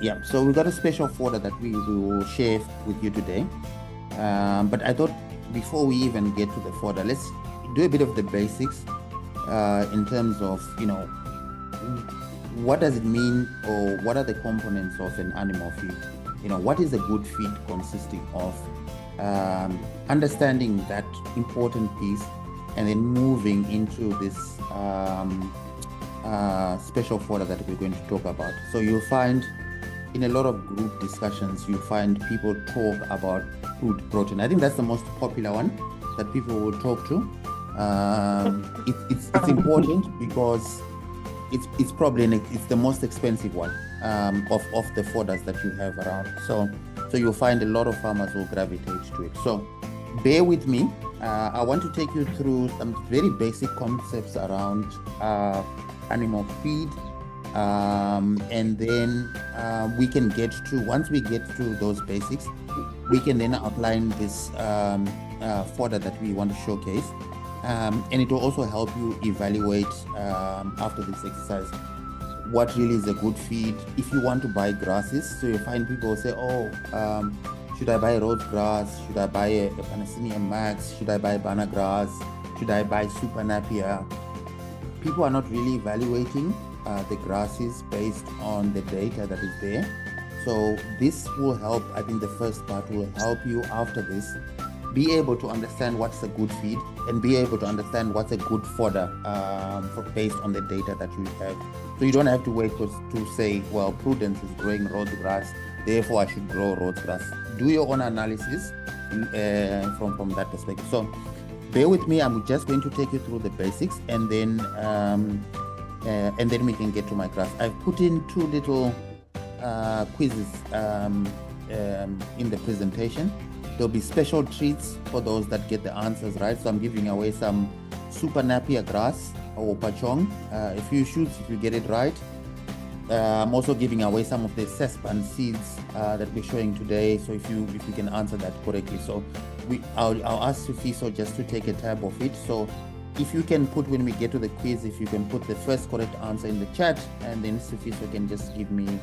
Yeah, so we've got a special fodder that we will share with you today. But I thought before we even get to the fodder, let's do a bit of the basics in terms of, what does it mean, or what are the components of an animal feed? What is a good feed consisting of? Understanding that important piece, and then moving into this special fodder that we're going to talk about. So you'll find in a lot of group discussions, you find people talk about crude protein. I think that's the most popular one that people will talk to. It's important because it's probably it's the most expensive one of the fodders that you have around. So you'll find a lot of farmers will gravitate to it. So bear with me. I want to take you through some very basic concepts around animal feed. And then we can get to, once we get through those basics, we can then outline this fodder that we want to showcase. And it will also help you evaluate after this exercise what really is a good feed. If you want to buy grasses, so you find people say, should I buy Rhodes grass? Should I buy a Panacinium Max? Should I buy Banana grass? Should I buy Super Napier? People are not really evaluating the grasses based on the data that is there. So this will help. I think the first part will help you after this be able to understand what's a good feed and be able to understand what's a good fodder based on the data that you have. So you don't have to wait to say, well, Prudence is growing Rhodes grass, therefore I should grow Rhodes grass. Do your own analysis from that perspective. So bear with me. I'm just going to take you through the basics, and then we can get to my graphs. I've put in two little quizzes in the presentation. There'll be special treats for those that get the answers right. So I'm giving away some Super Napier grass or Pachong. If you get it right. I'm also giving away some of the Sesban seeds that we're showing today. So if you can answer that correctly. So I'll ask Sufiso just to take a tab of it. So if you can put, when we get to the quiz, if you can put the first correct answer in the chat, and then Sufiso can just give me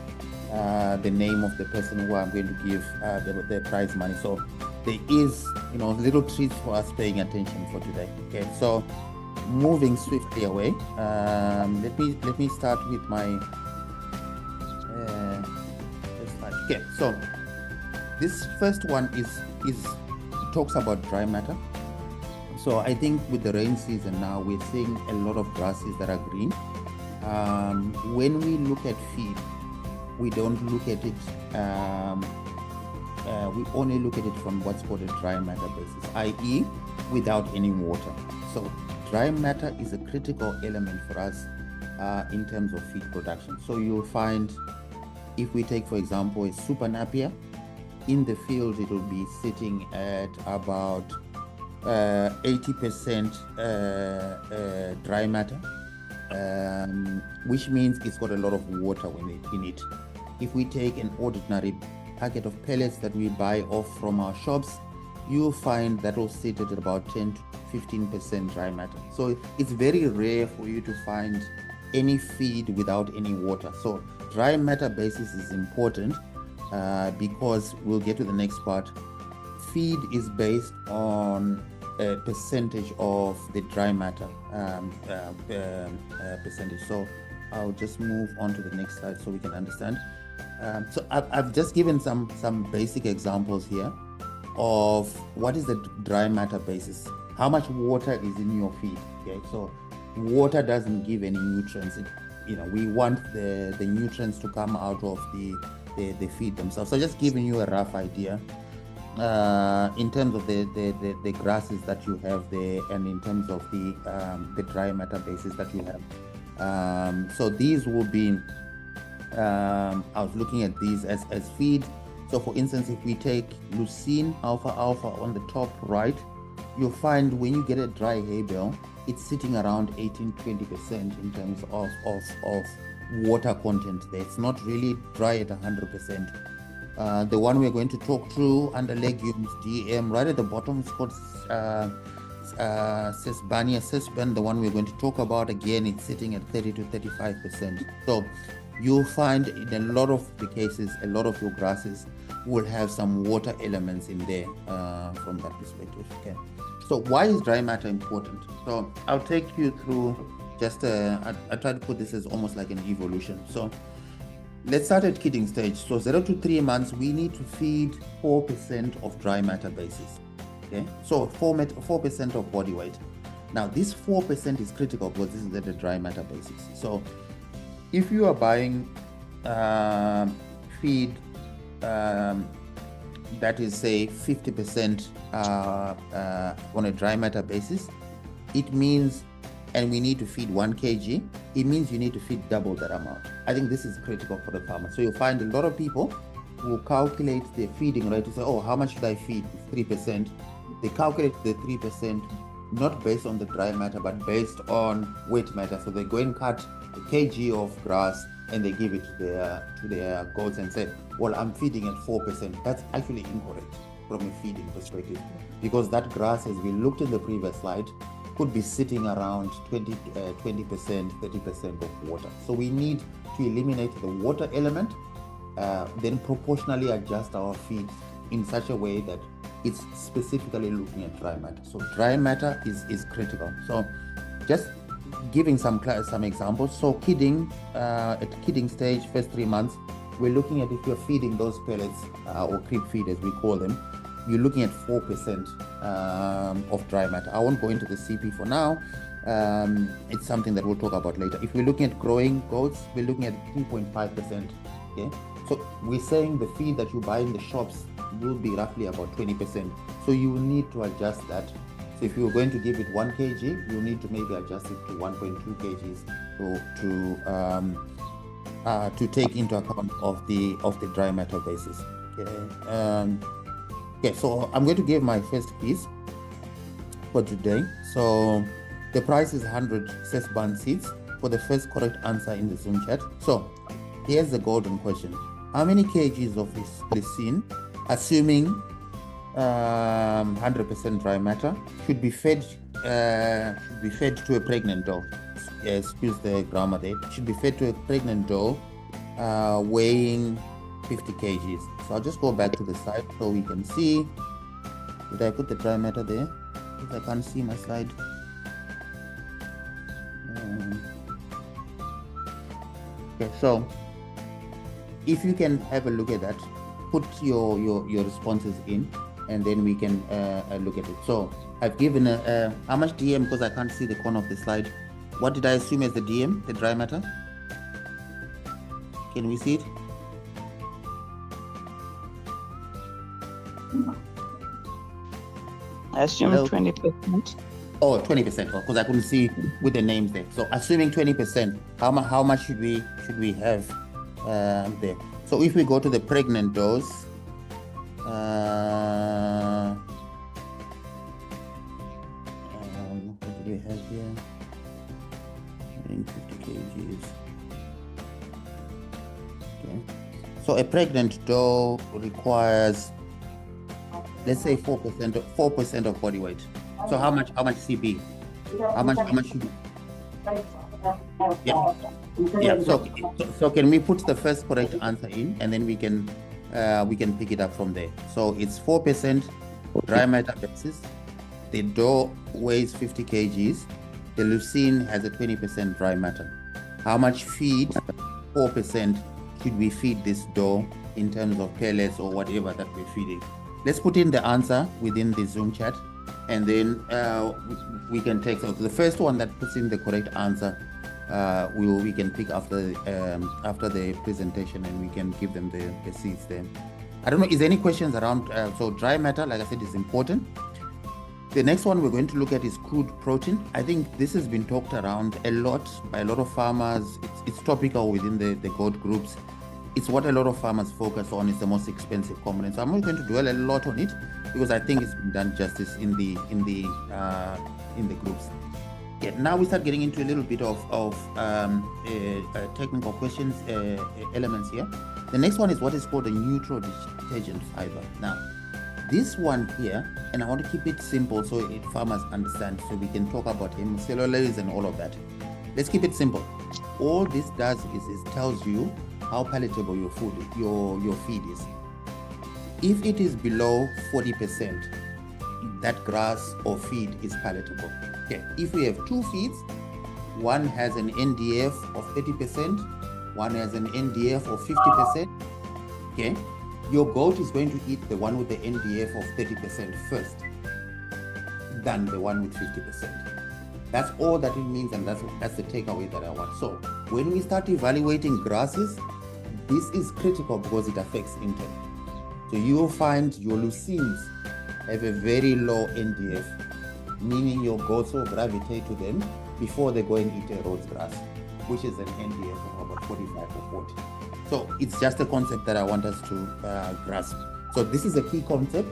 the name of the person who I'm going to give the prize money. So there is, little treats for us paying attention for today. Okay, so moving swiftly away. Let me start with my slide. Okay, so this first one is talks about dry matter. So I think with the rain season now, we're seeing a lot of grasses that are green. When we look at feed, we don't look at it, we only look at it from what's called a dry matter basis, i.e. without any water. So dry matter is a critical element for us in terms of feed production. So you'll find, if we take, for example, a Super Napier, in the field, it will be sitting at about 80% dry matter, which means it's got a lot of water in it. If we take an ordinary packet of pellets that we buy off from our shops, you'll find that will sit at about 10 to 15% dry matter. So it's very rare for you to find any feed without any water. So dry matter basis is important because we'll get to the next part. Feed is based on a percentage of the dry matter percentage. So I'll just move on to the next slide so we can understand. So I've just given some basic examples here of what is the dry matter basis. How much water is in your feed? Okay, so water doesn't give any nutrients. We want the nutrients to come out of the feed themselves. So just giving you a rough idea in terms of the grasses that you have there, and in terms of the dry matter basis that you have. So these will be, I was looking at these as feed. So for instance, if we take leucine, alpha on the top right, you'll find when you get a dry hay bale, it's sitting around 18-20% in terms of water content there. It's not really dry at 100%. The one we're going to talk through under legumes, DM, right at the bottom, is called Sesbania Sesban. The one we're going to talk about, again, it's sitting at 30 to 35%. So you'll find in a lot of the cases, a lot of your grasses will have some water elements in there from that perspective. Okay. So why is dry matter important? So I'll take you through just, I try to put this as almost like an evolution. So let's start at kidding stage. So 0 to 3 months, we need to feed 4% of dry matter basis. Okay, so 4% of body weight. Now this 4% is critical because this is at the dry matter basis. So if you are buying feed that is say 50% on a dry matter basis, it means, and we need to feed 1 kg, it means you need to feed double that amount. I think this is critical for the farmer. So you'll find a lot of people who calculate their feeding rate to say, oh, how much should I feed? 3%. They calculate the 3% not based on the dry matter, but based on wet matter. So they go and cut a kg of grass and they give it to their goats and say, well, I'm feeding at 4%. That's actually incorrect from a feeding perspective, because that grass, as we looked in the previous slide, could be sitting around 20%, 30% of water. So we need to eliminate the water element, then proportionally adjust our feed in such a way that it's specifically looking at dry matter. So dry matter is critical. So just giving some examples. So kidding, at kidding stage, first 3 months, we're looking at if you're feeding those pellets or creep feed as we call them, you're looking at 4% of dry matter. I won't go into the CP for now. It's something that we'll talk about later. If we're looking at growing goats, we're looking at 3.5%. Okay, so we're saying the feed that you buy in the shops will be roughly about 20%. So you will need to adjust that. So if you're going to give it 1 kg, you need to maybe adjust it to 1.2 kgs to take into account of the dry matter basis. Okay. Okay, so I'm going to give my first piece for today. So the price is 100 Sesban seeds for the first correct answer in the Zoom chat. So here's the golden question. How many kgs of this glycine, assuming 100% dry matter, should be fed to a pregnant doe? Excuse the grammar there. Should be fed to a pregnant doe weighing 50 kgs. So I'll just go back to the side so we can see. Did I put the dry matter there? Because I can't see my slide. Okay, so if you can have a look at that, put your responses in, and then we can look at it. So I've given how much DM, because I can't see the corner of the slide. What did I assume as the DM, the dry matter? Can we see it? I assume 20%. Oh, 20%, because I couldn't see with the names there. So assuming 20%, how much should we have there? So if we go to the pregnant does, what do we have here? 50 kgs. Okay. So a pregnant doe requires, let's say 4% of body weight. So how much CP? How much should we? Yeah. So can we put the first correct answer in, and then we can pick it up from there. So it's 4% dry matter basis. The doe weighs 50 kgs. The leucine has a 20% dry matter. How much feed, 4%, should we feed this doe in terms of pellets or whatever that we're feeding? Let's put in the answer within the Zoom chat, and then we can take. So the first one that puts in the correct answer, we can pick after the presentation, and we can give them the seeds there. I don't know, is there any questions around? So dry matter, like I said, is important. The next one we're going to look at is crude protein. I think this has been talked around a lot by a lot of farmers. It's topical within the goat groups. It's what a lot of farmers focus on. It's the most expensive component. So I'm not going to dwell a lot on it, because I think it's been done justice in the groups. Yeah, now we start getting into a little bit of technical questions, elements here. The next one is what is called a neutral detergent fiber. Now, this one here, and I want to keep it simple so farmers understand, so we can talk about hemicellulose and all of that. let's keep it simple. All this does is tells you how palatable your food, your feed is. If it is below 40%, that grass or feed is palatable. Okay. If we have two feeds, one has an NDF of 30%, one has an NDF of 50%. Okay. Your goat is going to eat the one with the NDF of 30% first than the one with 50%. That's all that it means, and that's the takeaway that I want. So when we start evaluating grasses, this is critical because it affects intake. So you will find your leucines have a very low NDF, meaning your goats will gravitate to them before they go and eat a Rhodes grass, which is an NDF of about 45 or 40. So it's just a concept that I want us to grasp. So this is a key concept.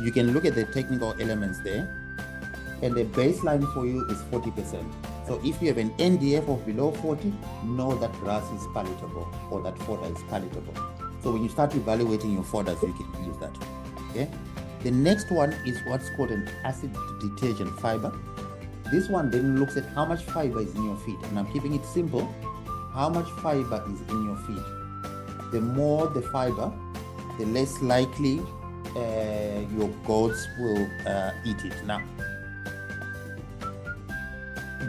You can look at the technical elements there, and the baseline for you is 40%. So if you have an NDF of below 40, know that grass is palatable or that fodder is palatable. So when you start evaluating your fodders, you can use that. Okay. The next one is what's called an acid detergent fiber. This one then looks at how much fiber is in your feed, and I'm keeping it simple. How much fiber is in your feed? The more the fiber, the less likely your goats will eat it. Now,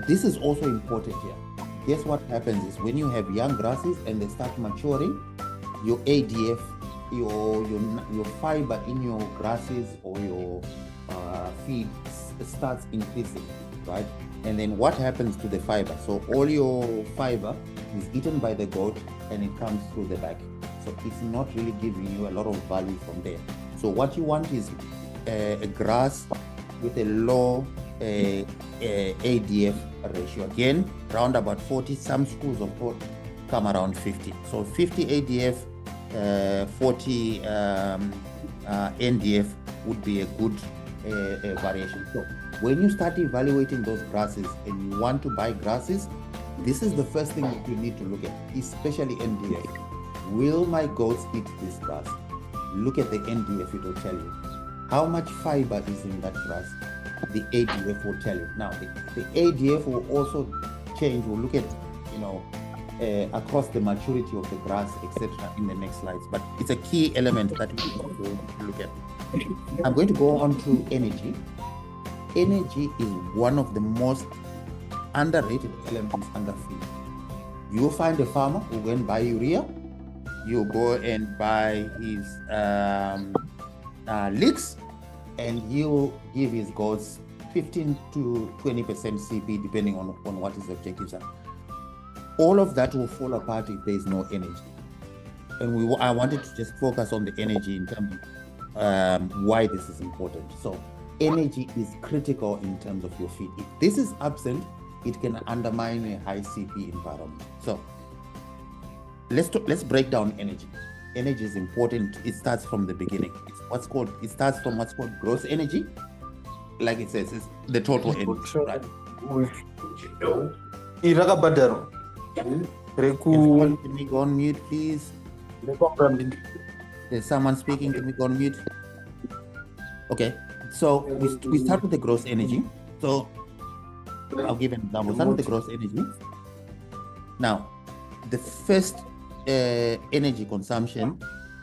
this is also important here. Guess what happens is when you have young grasses and they start maturing, your ADF, your fiber in your grasses or your feed starts increasing, right? And then what happens to the fiber? So all your fiber is eaten by the goat and it comes through the back. So it's not really giving you a lot of value from there. So what you want is a grass with a low ADF ratio. Again, around about 40. Some schools of thought come around 50. So 50 ADF, 40 NDF would be a good variation. So when you start evaluating those grasses and you want to buy grasses, this is the first thing that you need to look at, especially NDF. Will my goats eat this grass? Look at the NDF, it will tell you. How much fiber is in that grass? The ADF will tell you. Now, the ADF will also change. We'll look at, across the maturity of the grass, etc. in the next slides. But it's a key element that we need to look at. I'm going to go on to energy. Energy is one of the most underrated elements under feed. You'll find a farmer who go and buy urea. You go and buy his licks, and he'll give his goats 15 to 20% CP depending on what his objectives are. All of that will fall apart if there is no energy. And I wanted to just focus on the energy in terms of why this is important. So energy is critical in terms of your feed. If this is absent, it can undermine a high CP environment. So let's break down energy. Energy is important. It starts from the beginning. It starts from what's called gross energy. Like it says, it's the total energy, right? Everyone, can we go on mute, please? There's someone speaking. Can we go on mute? Okay. So we start with the gross energy. So I'll give an example. Start with the gross energy. Now, the first energy consumption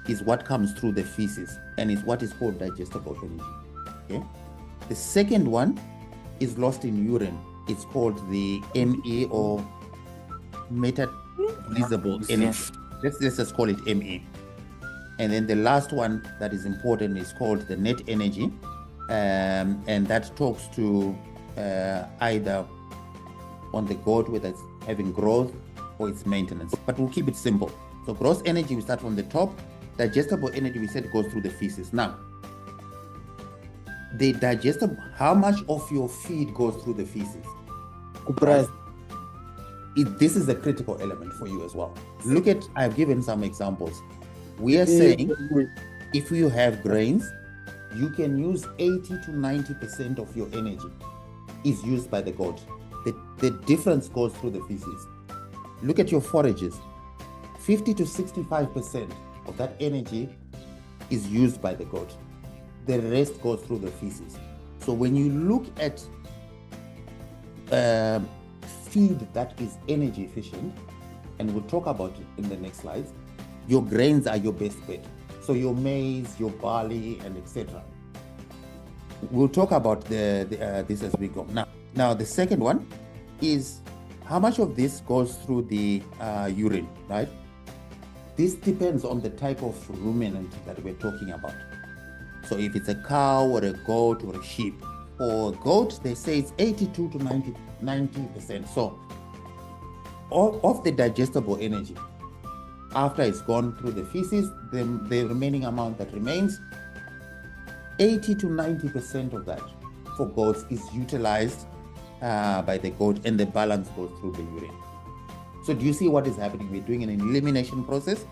is what comes through the feces, and is what is called digestible energy. Okay. The second one is lost in urine. It's called the ME, or metabolizable energy. Let's just call it ME. And then the last one that is important is called the net energy, and that talks to either on the goat, whether it's having growth or its maintenance. But we'll keep it simple. So gross energy, we start from the top. Digestible energy, we said, goes through the feces. Now, the digestible, how much of your feed goes through the feces? This is a critical element for you as well. Look at, I've given some examples. We are saying if you have grains, you can use 80 to 90% of your energy is used by the goat. The difference goes through the feces. Look at your forages. 50 to 65% of that energy is used by the goat. The rest goes through the feces. So when you look at feed that is energy efficient, and we'll talk about it in the next slides, your grains are your best bet. So your maize, your barley, and etc. We'll talk about this as we go. Now the second one is how much of this goes through the urine, right? This depends on the type of ruminant that we're talking about. So if it's a cow or a goat or a sheep, for goat, they say it's 82 to 90%. So of the digestible energy, after it's gone through the feces, the remaining amount that remains, 80 to 90% of that for goats is utilized by the goat, and the balance goes through the urine. So do you see what is happening? We're doing an elimination process,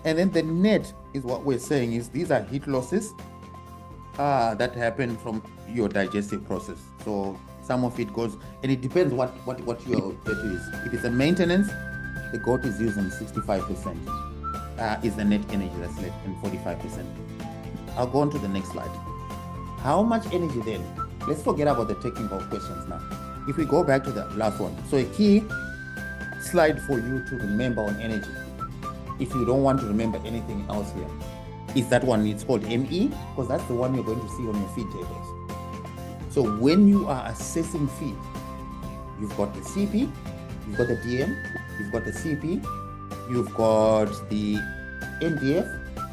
and then the net is what we're saying is these are heat losses that happen from your digestive process. So some of it goes, and it depends what your pet is. If it's a maintenance, the goat is using 65% is the net energy that's left, and 45%. I'll go on to the next slide. How much energy then? Let's forget about the technical questions now. If we go back to the last one, so a key slide for you to remember on energy, if you don't want to remember anything else here, is that one. It's called ME, because that's the one you're going to see on your feed tables. So when you are assessing feed, you've got the CP, you've got the DM, you've got the CP, you've got the NDF,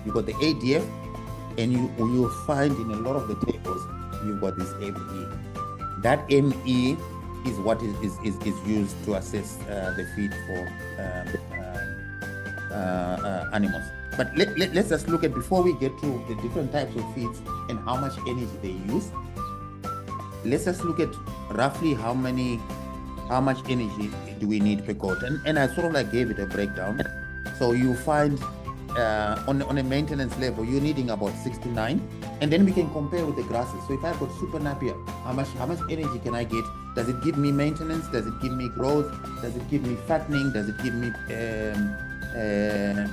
you've got the ADF, and you'll find in a lot of the tables you've got this ME. That ME is what is used to assess the feed for animals. But let's just look at, before we get to the different types of feeds and how much energy they use, let's just look at roughly how much energy do we need per goat. And I sort of like gave it a breakdown. So you find on a maintenance level, you're needing about 6 to 9. And then we can compare with the grasses. So if I've got super napier, how much energy can I get? Does it give me maintenance? Does it give me growth? Does it give me fattening? Does it give me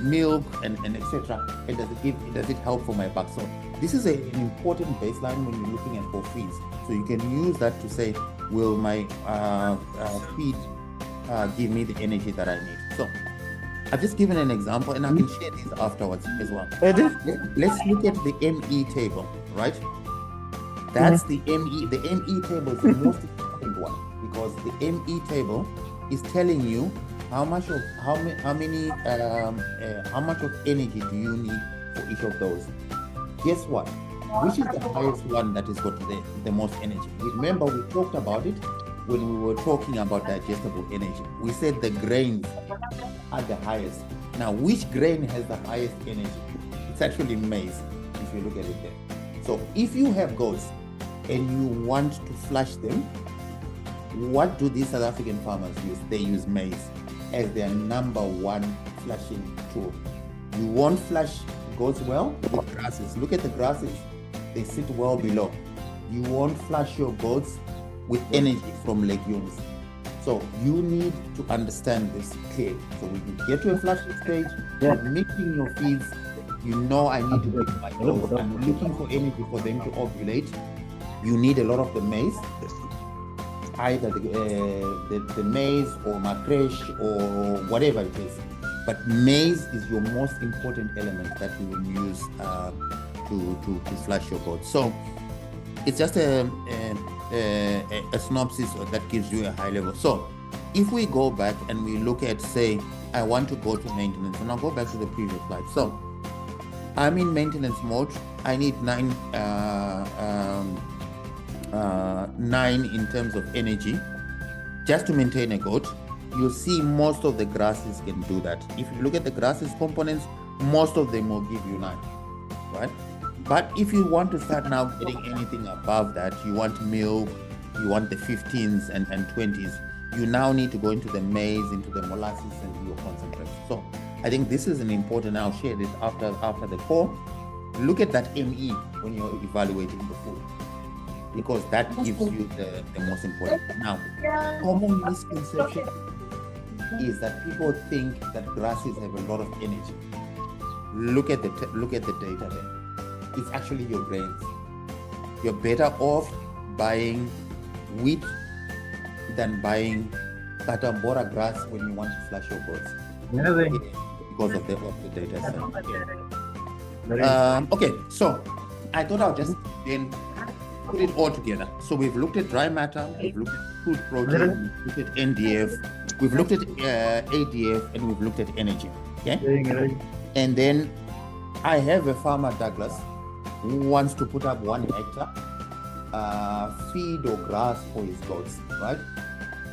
milk and etc.? And does it help for my buck? So this is an important baseline when you're looking at for feeds. So you can use that to say, will my feed give me the energy that I need? So I've just given an example, and I can share these afterwards as well. Let's look at the ME table, right? That's the ME. The ME table is the most important one, because the ME table is telling you how much of energy do you need for each of those. Guess what? Which is the highest one that is got the most energy? Remember, we talked about it when we were talking about digestible energy. We said the grains are the highest. Now, which grain has the highest energy? It's actually maize, if you look at it there. So if you have goats and you want to flush them, what do these South African farmers use? They use maize as their number one flushing tool. You won't flush goats well with grasses. Look at the grasses. They sit well below. You won't flush your goats with energy from legumes. So you need to understand this clearly. So when you get to a flushing stage, you're mixing your feeds, you know I need to pick my goats. I'm looking for energy for them to ovulate. You need a lot of the maize, either the maize or macresh or whatever it is. But maize is your most important element that you will use to flush your goats. So it's just a synopsis that gives you a high level. So if we go back and we look at, say, I want to go to maintenance, and I'll go back to the previous slide. So I'm in maintenance mode. I need 9 in terms of energy just to maintain a goat. You'll see most of the grasses can do that. If you look at the grasses components, most of them will give you 9, right? But if you want to start now getting anything above that, you want milk, you want the 15s and 20s, you now need to go into the maize, into the molasses, and your concentrates. So I think this is an important, I'll share this after the call. Look at that ME when you're evaluating the food, because that gives you the most important. Now, common misconception is that people think that grasses have a lot of energy. Look at the data there. It's actually your grains. You're better off buying wheat than buying Katambora grass when you want to flush your goats. Because of the data set. Okay, so I thought I'll just then put it all together. So we've looked at dry matter, we've looked at crude protein, we've looked at NDF, we've looked at ADF, and we've looked at energy. Okay, and then I have a farmer, Douglas, who wants to put up 1 hectare feed or grass for his goats, right?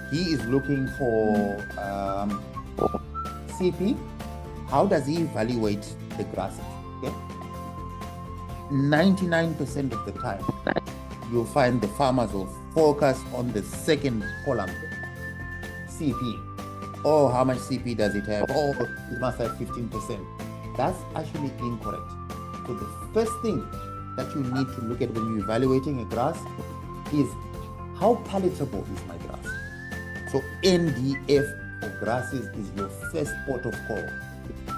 He is looking for CP. How does he evaluate the grasses? Okay, 99% of the time, you'll find the farmers will focus on the second column, CP. Oh, how much CP does it have? Oh, it must have 15%. That's actually incorrect. So the first thing that you need to look at when you're evaluating a grass is how palatable is my grass? So NDF for grasses is your first port of call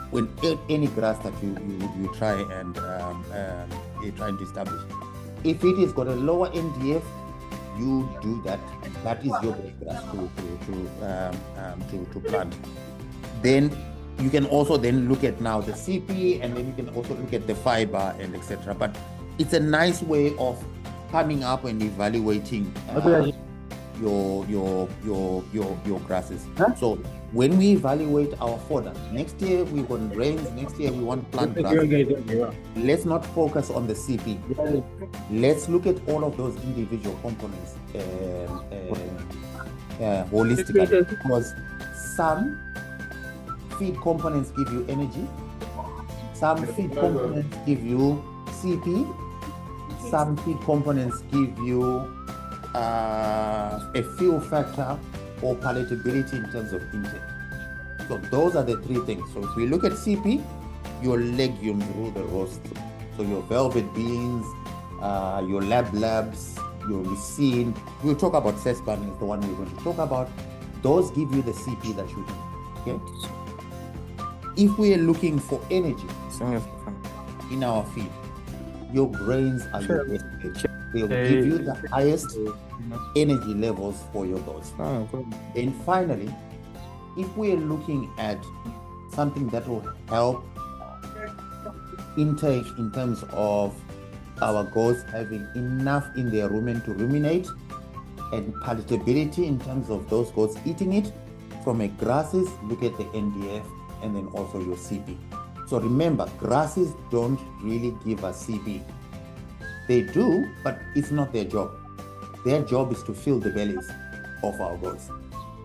when any grass that you try and you're trying to establish. If it has got a lower NDF, you do that. That is your best grass to plant. Then you can also then look at now the CP, and then you can also look at the fiber and etc. But it's a nice way of coming up and evaluating your grasses. So when we evaluate our fodder, next year we want grains, next year we want plant grasses. Let's not focus on the CP. Let's look at all of those individual components holistically, because some feed components give you energy, some feed components give you CP, some feed components give you a fuel factor or palatability in terms of intake. So those are the 3 things. So if we look at CP, your legumes rule the roast. So your velvet beans, your labs, your ricin. We'll talk about Sesban is the one we're going to talk about. Those give you the CP that you need. Okay. If we are looking for energy in our feed, your grains are your best edge. They'll give you the highest energy levels for your goats. And finally, if we are looking at something that will help intake in terms of our goats having enough in their rumen to ruminate, and palatability in terms of those goats eating it, from a grasses, look at the NDF and then also your CP. So remember, grasses don't really give us CP. They do, but it's not their job. Their job is to fill the bellies of our goats.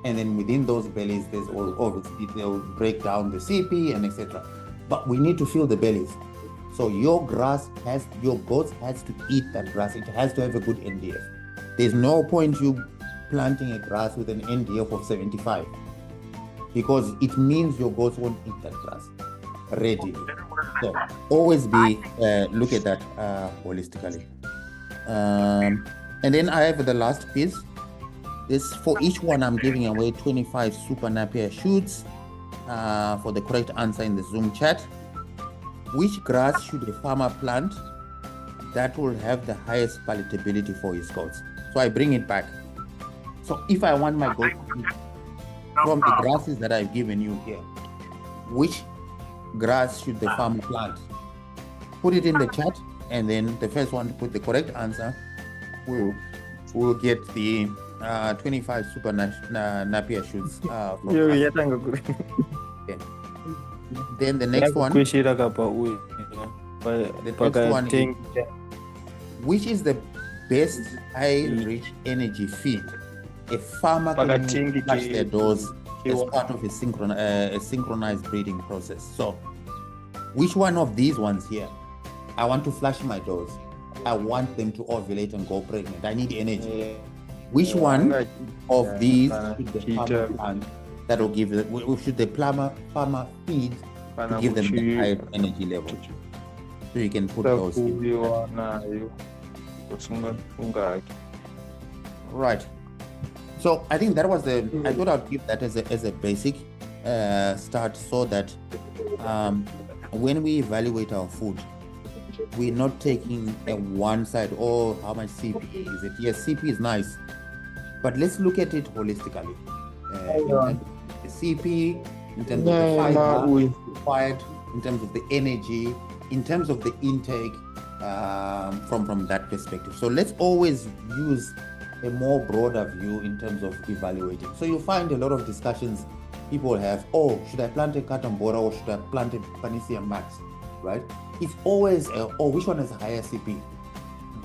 And then within those bellies, there's obviously they'll break down the CP and etc. But we need to fill the bellies. So your goats has to eat that grass. It has to have a good NDF. There's no point you planting a grass with an NDF of 75, because it means your goats won't eat that grass readily. So always look at that holistically. And then I have the last piece. This, for each one, I'm giving away 25 super Napier shoots for the correct answer in the Zoom chat. Which grass should a farmer plant that will have the highest palatability for his goats? So I bring it back. So if I want my goats to eat from the grasses that I've given you here, which grass should the farmer plant? Put it in the chat, and then the first one to put the correct answer will get the 25 super Napier shoots. Okay. Then the next one. The next one is, which is the best high-rich energy feed a farmer can touch their doors as part of a synchronized breeding process? So, which one of these ones here? I want to flush my doors. I want them to ovulate and go pregnant. I need energy. Which one of these should the farmer plant that will give it? Should the farmer feed to give them the higher energy level? So you can put those in. Right. So I think that was I thought I'd give that as a basic start, so that when we evaluate our food, we're not taking a one side, how much CP is it? Yes, CP is nice, but let's look at it holistically. in terms of the CP, in terms of the fiber required, in terms of the energy, in terms of the intake, from that perspective. So let's always use a more broader view in terms of evaluating. So you find a lot of discussions people have, oh, should I plant a Catambora or should I plant a Panacea Max, right? It's always, oh, which one has a higher CP?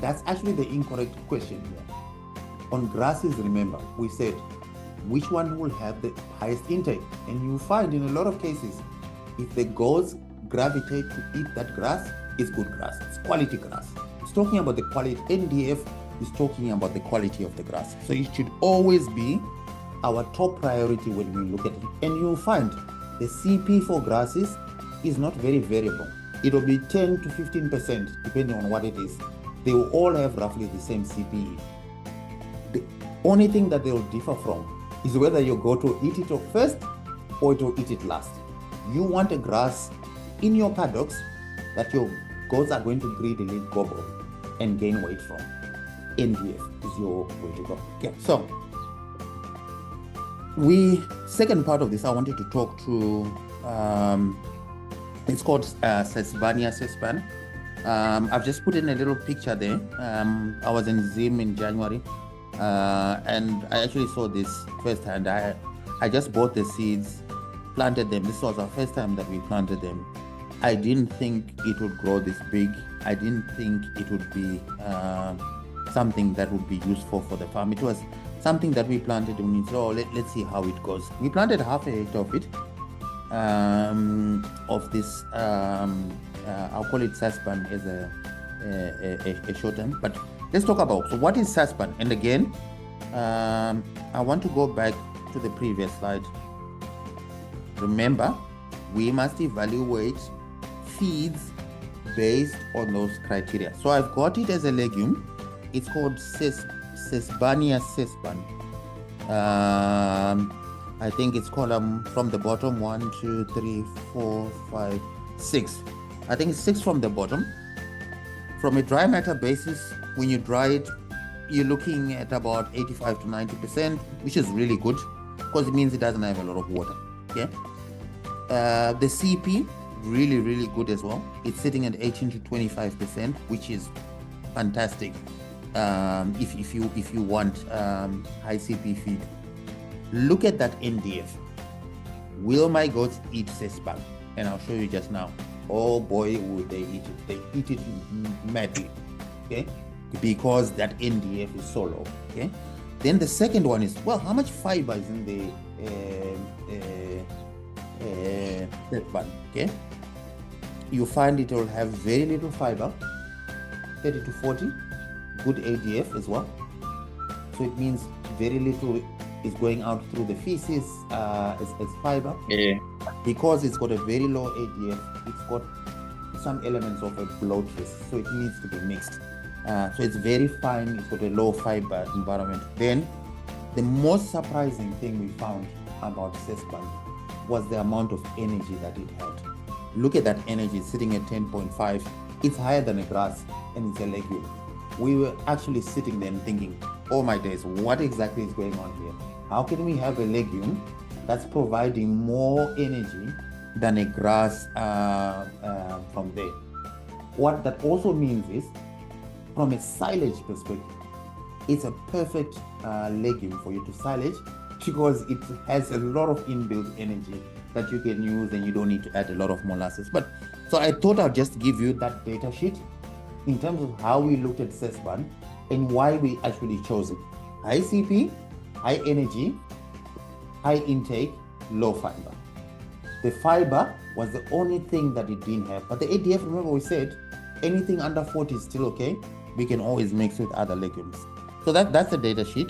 That's actually the incorrect question here. On grasses, remember, we said, which one will have the highest intake? And you find in a lot of cases, if the goats gravitate to eat that grass, it's good grass, it's quality grass. It's talking about the quality. NDF is talking about the quality of the grass. So it should always be our top priority when we look at it. And you'll find the CP for grasses is not very variable. It will be 10 to 15%, depending on what it is. They will all have roughly the same CPE. The only thing that they will differ from is whether you go to eat it first or to eat it last. You want a grass in your paddocks that your goats are going to greedily gobble and gain weight from. NDF is your way to go. Okay, so second part of this, I wanted to talk to, it's called Sesbania Sesban. I've just put in a little picture there. I was in Zim in January, and I actually saw this firsthand. I just bought the seeds, planted them. This was our first time that we planted them. I didn't think it would grow this big. I didn't think it would be something that would be useful for the farm. It was something that we planted and we said, oh, let's see how it goes. We planted half a hectare of it, of this, I'll call it Sesban as a short term. But let's talk about, so what is Sesban? And again, I want to go back to the previous slide. Remember, we must evaluate feeds based on those criteria. So I've got it as a legume. It's called Sesbania Sesban. I think it's column from the bottom 1, 2, 3, 4, 5, 6. I think it's 6 from the bottom. From a dry matter basis, when you dry it, you're looking at about 85 to 90%, which is really good because it means it doesn't have a lot of water. Okay. The CP, really, really good as well. It's sitting at 18 to 25%, which is fantastic. If you want high CP feed. Look at that NDF. Will my goats eat Sesban? And I'll show you just now. Oh boy, would they eat it. They eat it madly, okay? Because that NDF is so low, okay? Then the second one is, well, how much fiber is in the Sesban, okay? You find it will have very little fiber, 30 to 40, good ADF as well. So it means very little is going out through the feces as fiber. Yeah. Because it's got a very low ADF, it's got some elements of a bloat risk, so it needs to be mixed. So it's very fine, it's got a low fiber environment. Then the most surprising thing we found about Sesban was the amount of energy that it had. Look at that energy sitting at 10.5. It's higher than a grass and it's a legume. We were actually sitting there and thinking, oh my days, what exactly is going on here? How can we have a legume that's providing more energy than a grass from there? What that also means is, from a silage perspective, it's a perfect legume for you to silage because it has a lot of inbuilt energy that you can use and you don't need to add a lot of molasses. But so I thought I'd just give you that data sheet in terms of how we looked at Sesban and why we actually chose it. High CP, high energy, high intake, low fiber. The fiber was the only thing that it didn't have. But the ADF, remember we said, anything under 40 is still okay. We can always mix with other legumes. So that's the data sheet.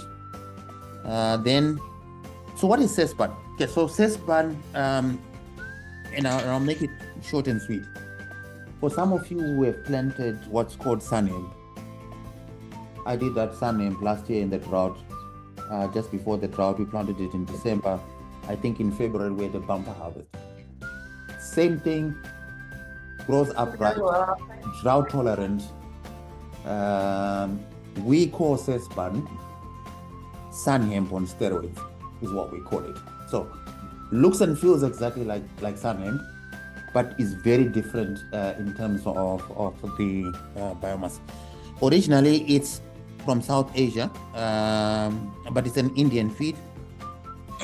So what is Sesban? Okay, so Sesban, and I'll make it short and sweet. For some of you who have planted what's called sun hemp, I did that sun hemp last year in the drought. Just before the drought, we planted it in December. I think in February we had a bumper harvest. Same thing, grows upright, drought tolerant. We call Sesban sun hemp on steroids. is what we call it. So looks and feels exactly like sun hemp, but is very different in terms of the biomass. Originally, it's from South Asia, but it's an Indian feed.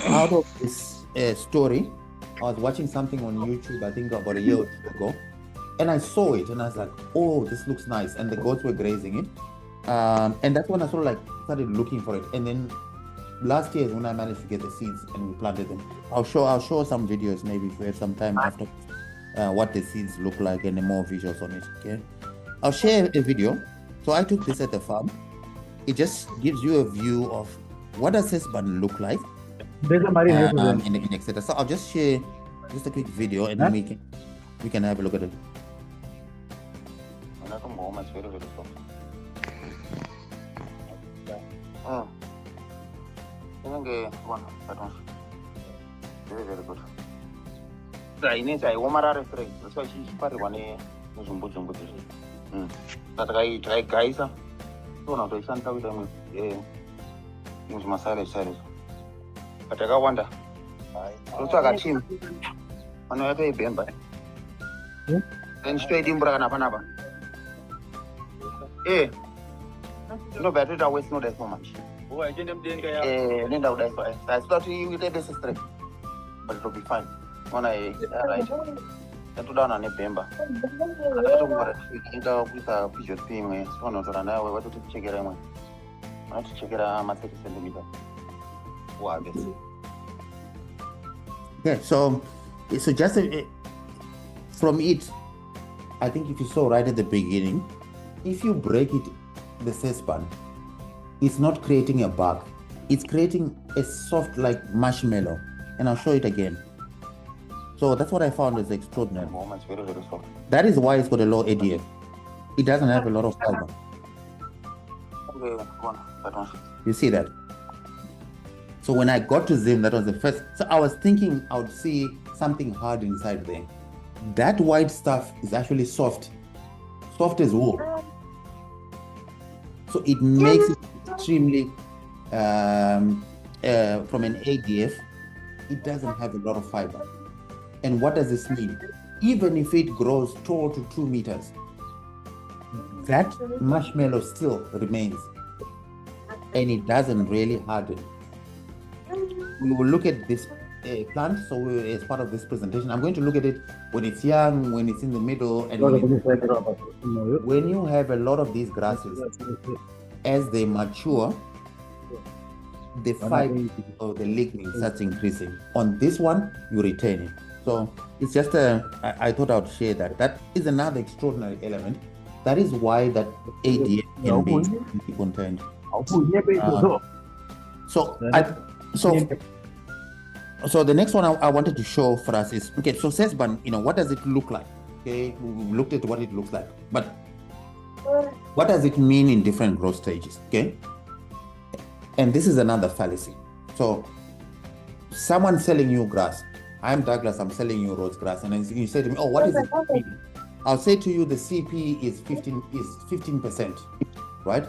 Out of this story, I was watching something on YouTube, I think about a year or two ago, and I saw it, and I was like, oh, this looks nice, and the goats were grazing it. And that's when I sort of like started looking for it. And then last year is when I managed to get the seeds and we planted them. I'll show some videos maybe if we have some time after what the seeds look like and more visuals on it. Okay, I'll share a video. So I took this at the farm. It just gives you a view of what does Sesban look like, and etc. So I'll just share just a quick video, and then we can have a look at it. Very, very good. Drainage, I want to refer. That's why she's part of one. That guy, guys, so now they sent out them with masala service. But I got wonder. Also, I got him. On the other end, but then straight in Branapa. Eh, no better that waste no that so much. Oh, I didn't think I thought you would take this straight, but it will be fine. When I settle down on a bemba, I don't know we can go with a picture team. So, not on our way to check it out. Not to check it out, my 30 centimeter. Wow, this. Okay, so just from it, I think if you saw right at the beginning, if you break it, the Sesban, it's not creating a bug. It's creating a soft like marshmallow. And I'll show it again. So that's what I found is extraordinary. It's very, very soft. That is why it's got a low ADF. It doesn't have a lot of fiber. Okay, you see that? So when I got to Zim, that was the first. So I was thinking I would see something hard inside there. That white stuff is actually soft as wool. So it makes it extremely, from an ADF, it doesn't have a lot of fiber. And what does this mean? Even if it grows tall to 2 meters, that marshmallow still remains and it doesn't really harden. We will look at this plant. So as part of this presentation, I'm going to look at it when it's young, when it's in the middle, and when you have a lot of these grasses, as they mature, the fiber of the lignin starts increasing. On this one, you retain it. So it's just I thought I would share that. That is another extraordinary element. That is why that ADF can be contained. So the next one I wanted to show for us is, okay, so Sesban, what does it look like? Okay, we looked at what it looks like, but what does it mean in different growth stages? Okay, and this is another fallacy. So someone selling you grass, I'm Douglas, I'm selling you rose grass, and then you say to me, oh, what is it? I'll say to you the CP is 15%, right?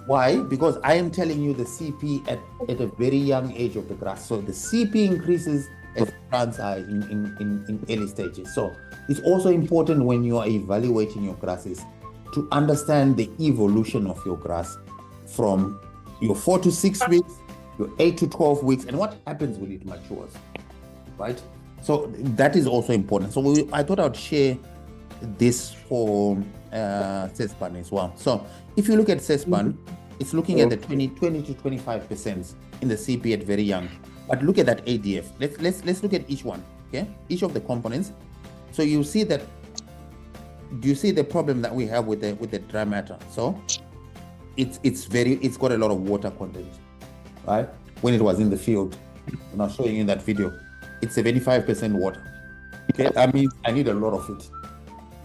Why? Because I am telling you the CP at a very young age of the grass. So the CP increases as plants are in early stages. So it's also important when you are evaluating your grasses to understand the evolution of your grass from your 4 to 6 weeks, your 8 to 12 weeks, and what happens when it matures, right? So that is also important. So I thought I would share this for Sesban as well. So if you look at Sesban, it's looking at the 20 to 25% in the CP at very young. But look at that ADF. Let's look at each one. Okay, each of the components. So you see that. Do you see the problem that we have with the dry matter? So it's got a lot of water content, right? When it was in the field, and I'm showing you in that video, it's 75% water. Okay, that means I need a lot of it.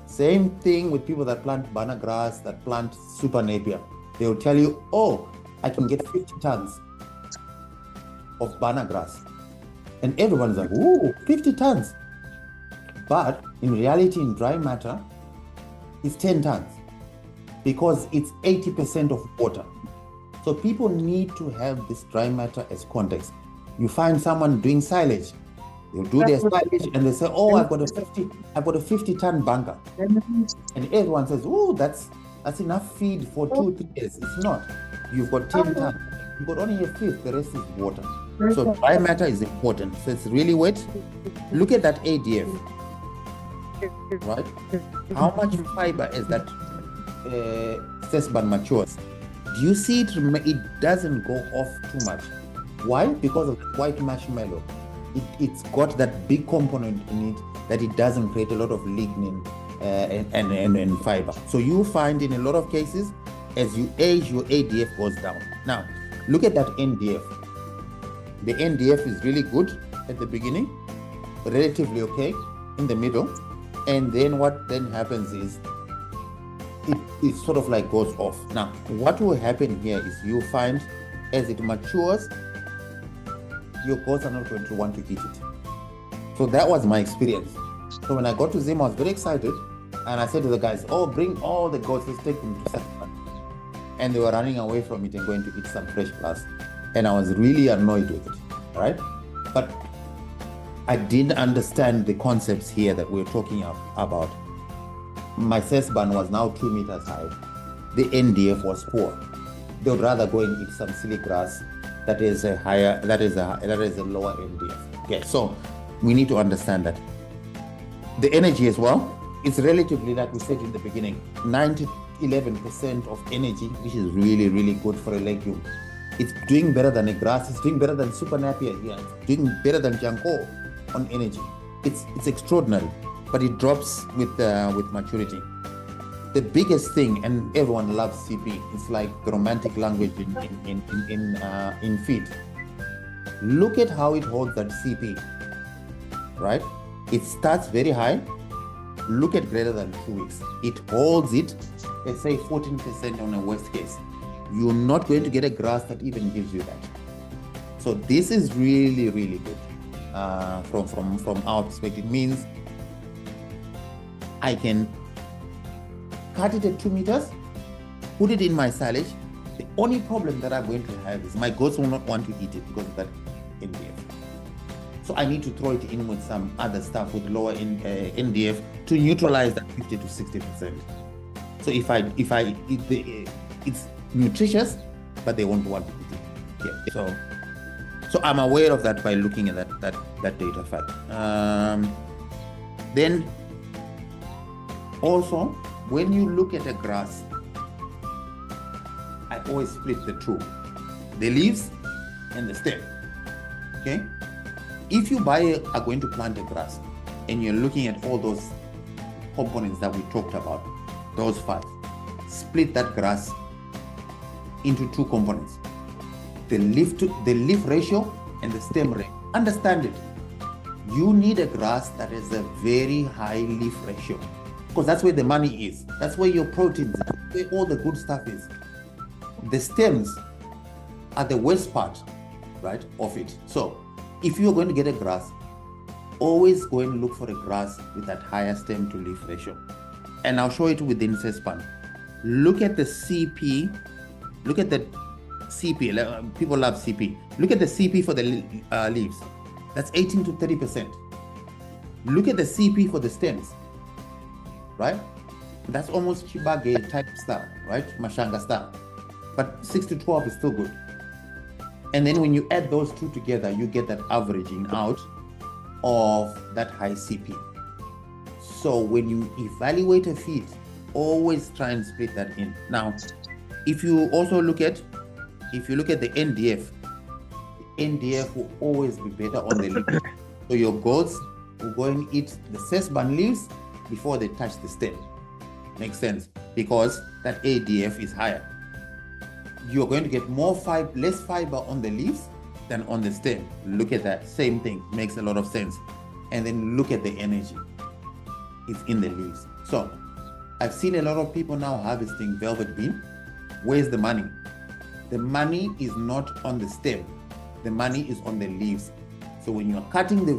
Same thing with people that plant banana grass, that plant super napier. They will tell you, oh, I can get 50 tons of banana grass. And everyone's like, ooh, 50 tons. But in reality, in dry matter, it's 10 tons because it's 80% of water. So people need to have this dry matter as context. You find someone doing silage. They'll do their silage and they say, oh, I've got a 50-ton bunker. And everyone says, oh, that's enough feed for 2-3 years. It's not. You've got 10 tons. You've got only a fifth, the rest is water. So dry matter is important. So it's really wet. Look at that ADF, right? How much fiber is that Sesban matures? Do you see it? It doesn't go off too much. Why? Because of the white marshmallow. It's got that big component in it that it doesn't create a lot of lignin and fiber. So you find in a lot of cases, as you age, your ADF goes down. Now, look at that NDF. The NDF is really good at the beginning, relatively okay in the middle, and then what then happens is it sort of like goes off. Now, what will happen here is you find as it matures, your goats are not going to want to eat it. So that was my experience. So when I got to Zim, I was very excited, and I said to the guys, oh, bring all the goats, let's take them to Sesban. And they were running away from it and going to eat some fresh grass. And I was really annoyed with it, right? But I didn't understand the concepts here that we're talking about. My Sesban was now 2 meters high. The NDF was poor. They would rather go and eat some silly grass that is a lower NDF. Okay, so we need to understand that. The energy as well, it's relatively, like we said in the beginning, 11% of energy, which is really, really good for a legume. It's doing better than a grass. It's doing better than Super Napier here. It's doing better than Janko on energy. It's extraordinary, but it drops with maturity. The biggest thing, and everyone loves CP. It's like the romantic language in feed. Look at how it holds that CP, right? It starts very high. Look at greater than 2 weeks. It holds it, let's say 14% on a worst case. You're not going to get a grass that even gives you that. So this is really, really good from our perspective. It means I can cut it at 2 meters, put it in my silage. The only problem that I'm going to have is my goats will not want to eat it because of that NDF. So I need to throw it in with some other stuff with lower NDF to neutralize that 50 to 60%. So it's nutritious, but they won't want to eat it. Yeah. So I'm aware of that by looking at that data fact. Then also, when you look at a grass, I always split the two, the leaves and the stem. Okay. If you are going to plant a grass and you're looking at all those components that we talked about, those 5, split that grass into 2 components, the leaf ratio and the stem ratio. Understand it. You need a grass that has a very high leaf ratio, because that's where the money is. That's where your proteins, where all the good stuff is. The stems are the worst part, right, of it. So if you're going to get a grass, always go and look for a grass with that higher stem to leaf ratio. And I'll show it within Sesban. Look at the CP. Look at the CP. People love CP. Look at the CP for the leaves. That's 18 to 30%. Look at the CP for the stems, right? That's almost Chibage type stuff, right? Mashanga stuff. But 6 to 12 is still good. And then when you add those two together, you get that averaging out of that high CP. So when you evaluate a feed, always try and split that in. Now, if you look at the NDF, the NDF will always be better on the leaf. So your goats will go and eat the Sesban leaves before they touch the stem. Makes sense, because that ADF is higher. You're going to get less fiber on the leaves than on the stem. Look at that, same thing, makes a lot of sense. And then look at the energy, it's in the leaves. So I've seen a lot of people now harvesting velvet bean. Where's the money? The money is not on the stem, the money is on the leaves. So when you're cutting the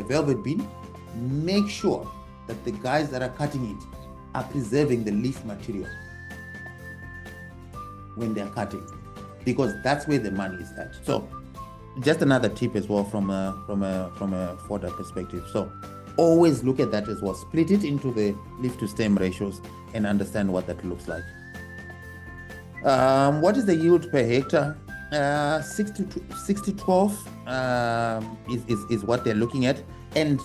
velvet bean, make sure that the guys that are cutting it are preserving the leaf material when they're cutting, because that's where the money is at. So just another tip as well from a fodder perspective. So always look at that as well. Split it into the leaf to stem ratios and understand what that looks like. What is the yield per hectare? 6 to 12 is what they're looking at. And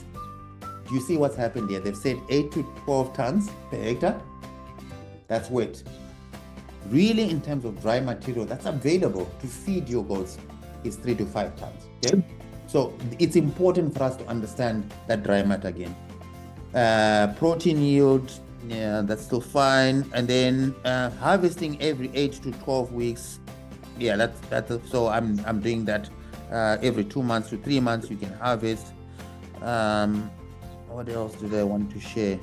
do you see what's happened here? They've said 8 to 12 tons per hectare. That's wet. Really, in terms of dry material that's available to feed your goats is 3 to 5 tons. Okay, so it's important for us to understand that dry matter again. Protein yield, yeah, that's still fine. And then harvesting every 8 to 12 weeks. Yeah, that's so I'm doing that every 2 months to 3 months. You can harvest. What else do they want to share?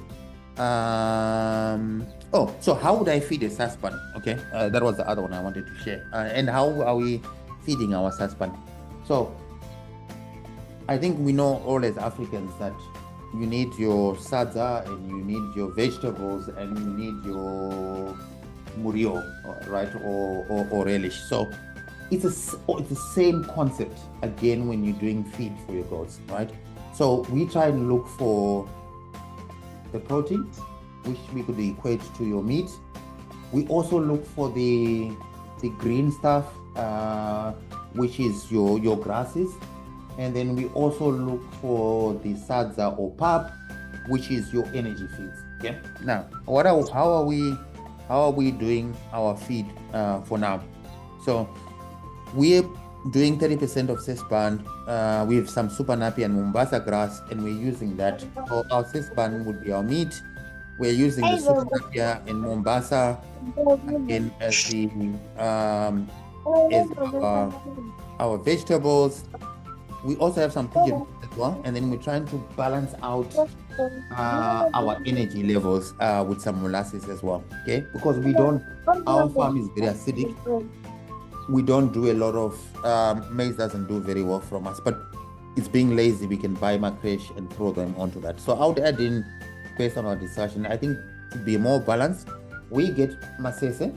Oh, so how would I feed a Sesban? Okay, that was the other one I wanted to share. And how are we feeding our Sesban? So I think we know all as Africans that you need your sadza and you need your vegetables and you need your murio, right, or relish. So it's the same concept again when you're doing feed for your goats, right? So we try and look for the protein, which we could equate to your meat. We also look for the green stuff, which is your grasses. And then we also look for the sadza or pap, which is your energy feeds. Okay. Now, how are we doing our feed for now? So we're doing 30% of Sesban with some super nappy and Mombasa grass, and we're using that. So our Sesban would be our meat. We're using the super nappy in Mombasa again as the as our vegetables. We also have some pigeon as well, and then we're trying to balance out our energy levels with some molasses as well. Okay, because our farm is very acidic. We don't do a lot of maize doesn't do very well from us, but it's being lazy. We can buy macresh and throw them onto that. So I would add in, based on our discussion, I think to be more balanced, we get masese,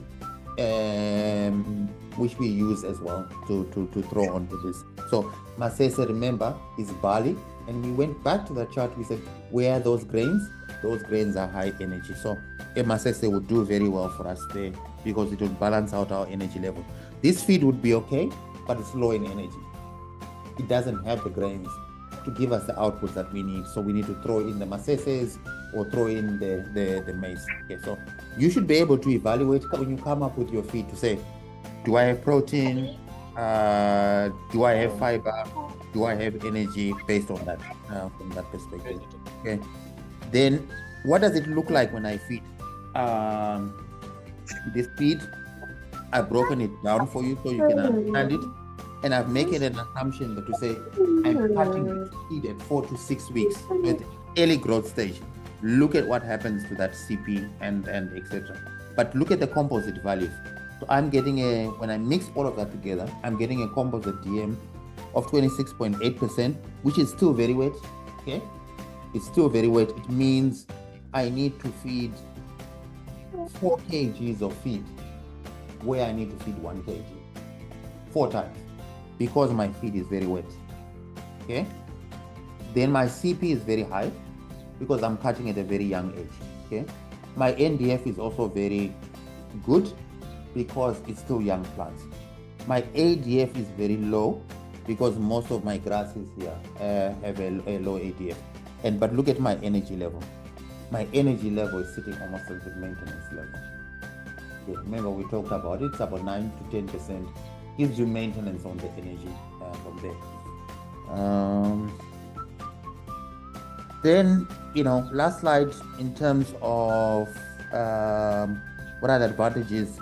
which we use as well to throw onto this. So masese, remember, is barley, and we went back to the chart. We said, where are those grains? Those grains are high energy. So a masese would do very well for us there because it would balance out our energy level. This feed would be okay, but it's low in energy. It doesn't have the grains to give us the output that we need. So we need to throw in the maseses or throw in the maize. Okay, so you should be able to evaluate when you come up with your feed to say, do I have protein? Do I have fiber? Do I have energy based on that, from that perspective? Okay. Then what does it look like when I feed? This feed, I've broken it down for you so you can understand it. And I've made it an assumption that to say I'm cutting the feed at 4 to 6 weeks at early growth stage. Look at what happens to that CP and etc. But look at the composite values. So I'm getting when I mix all of that together, I'm getting a composite DM of 26.8%, which is still very wet. Okay, it's still very wet. It means I need to feed 4 kgs of feed where I need to feed 1 kg 4 times because my feed is very wet. Okay, then my CP is very high because I'm cutting at a very young age. Okay, my NDF is also very good because it's still young plants. My ADF is very low because most of my grasses here have a low ADF. But look at my energy level. My energy level is sitting almost at the maintenance level. Okay, remember we talked about it. It's about 9 to 10%. Gives you maintenance on the energy from there. Then, last slide in terms of what are the advantages.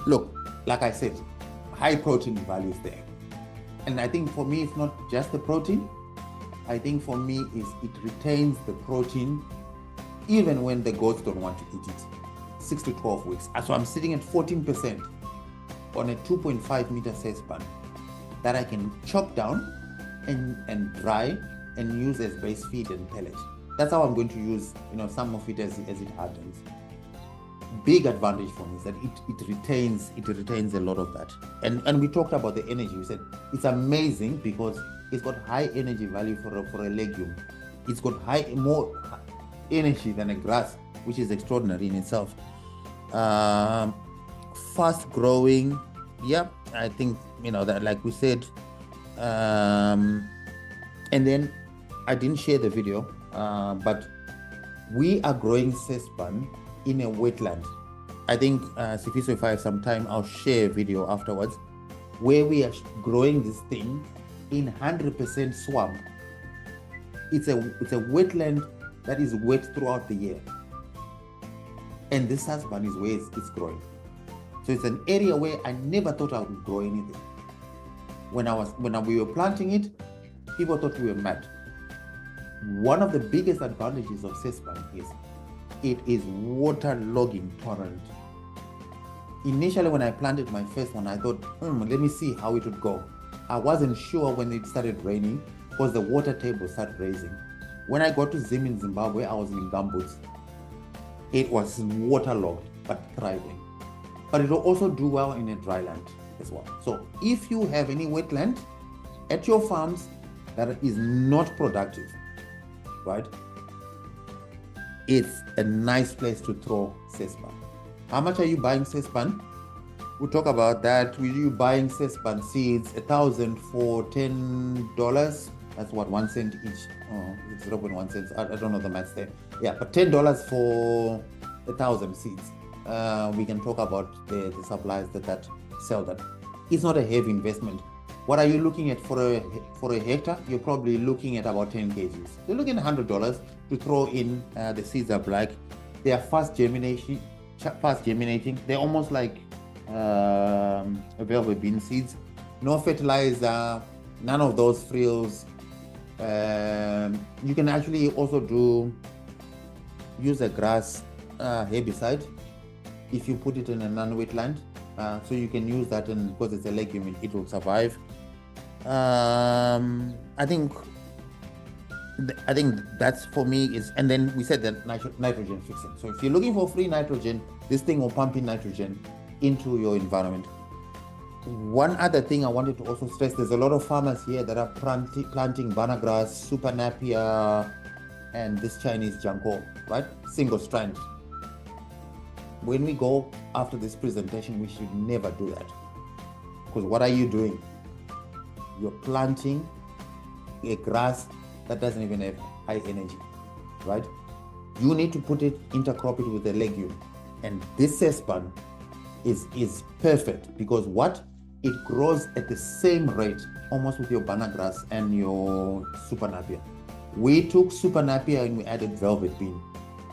Look, like I said, high protein values there. And I think for me, it's not just the protein. I think for me, it retains the protein even when the goats don't want to eat it. 6 to 12 weeks. So I'm sitting at 14% on a 2.5 meter Sesban that I can chop down and dry and use as base feed and pellet. That's how I'm going to use, some of it as it hardens. big advantage for me is that it retains a lot of that. And we talked about the energy. We said it's amazing because it's got high energy value for a legume. It's got more energy than a grass, which is extraordinary in itself. Fast growing, yeah, I think, that, like we said. And then I didn't share the video, but we are growing Sesban in a wetland. I think, Sifiso, if I have some time, I'll share a video afterwards where we are growing this thing in 100% swamp. It's a wetland that is wet throughout the year. And this Sesban is where it's growing. So it's an area where I never thought I would grow anything. When we were planting it, people thought we were mad. One of the biggest advantages of Sesban is it is water-logging tolerant. Initially, when I planted my first one, I thought, let me see how it would go. I wasn't sure when it started raining because the water table started raising. When I got to Zim in Zimbabwe, I was in gumboots. It was waterlogged, but thriving. But it will also do well in a dry land as well. So if you have any wetland at your farms that is not productive, right, it's a nice place to throw Sesban. How much are you buying Sesban? We'll talk about that. Will you buying Sesban seeds? 1,000 for $10. That's what, 1 cent each. Oh, it's 0.1 cents. I don't know the maths there. Yeah, but $10 for 1,000 seeds. We can talk about the suppliers that sell that. It's not a heavy investment. What are you looking at for a hectare? You're probably looking at about 10 kgs. You're looking at $100 to throw in. The seeds are black. They are fast germinating. They're almost like velvet bean seeds. No fertilizer, none of those frills. You can actually also use a grass herbicide if you put it in a non-wetland. So you can use that, and because it's a legume, it will survive. I think that's for me is, and then we said that nitrogen fixing. So if you're looking for free nitrogen, this thing will pump in nitrogen into your environment. One other thing I wanted to also stress, there's a lot of farmers here that are planting banana super napier, and this Chinese janko, right? Single strand. When we go after this presentation, we should never do that. Because what are you doing? You're planting a grass that doesn't even have high energy, right? You need to put it, intercrop it with a legume. And this Sesban is perfect because what? It grows at the same rate, almost with your banana grass and your super napier. We took super napier and we added velvet bean.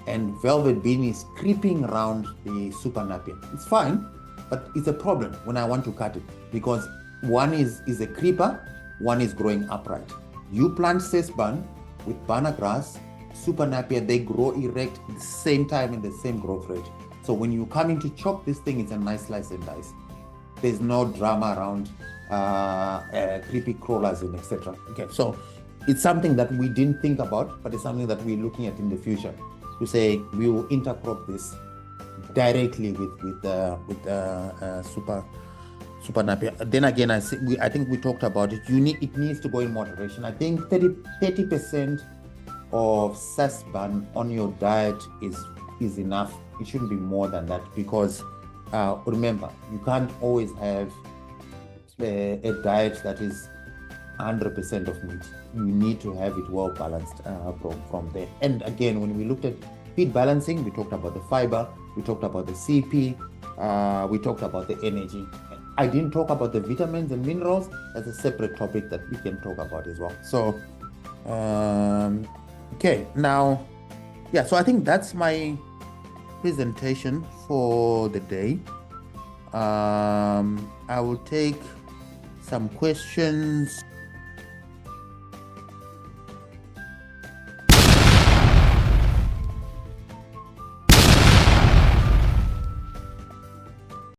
And velvet bean is creeping around the super napier. It's fine, but it's a problem when I want to cut it because one is a creeper, one is growing upright. You plant Sesban with banana grass, super napier, they grow erect at the same time in the same growth rate. So when you come in to chop this thing, it's a nice slice and dice. There's no drama around creepy crawlers and etc. Okay, so it's something that we didn't think about, but it's something that we're looking at in the future. To say we will intercrop this directly with super napier. Then again, I think we talked about it. It needs to go in moderation. I think 30% of Sesban on your diet is enough. It shouldn't be more than that because remember, you can't always have a diet that is 100% of meat. You need to have it well balanced from there. And again, when we looked at feed balancing, we talked about the fiber, we talked about the CP, we talked about the energy. I didn't talk about the vitamins and minerals. That's a separate topic that we can talk about as well. So, okay, now, yeah, so I think that's my presentation for the day. I will take some questions.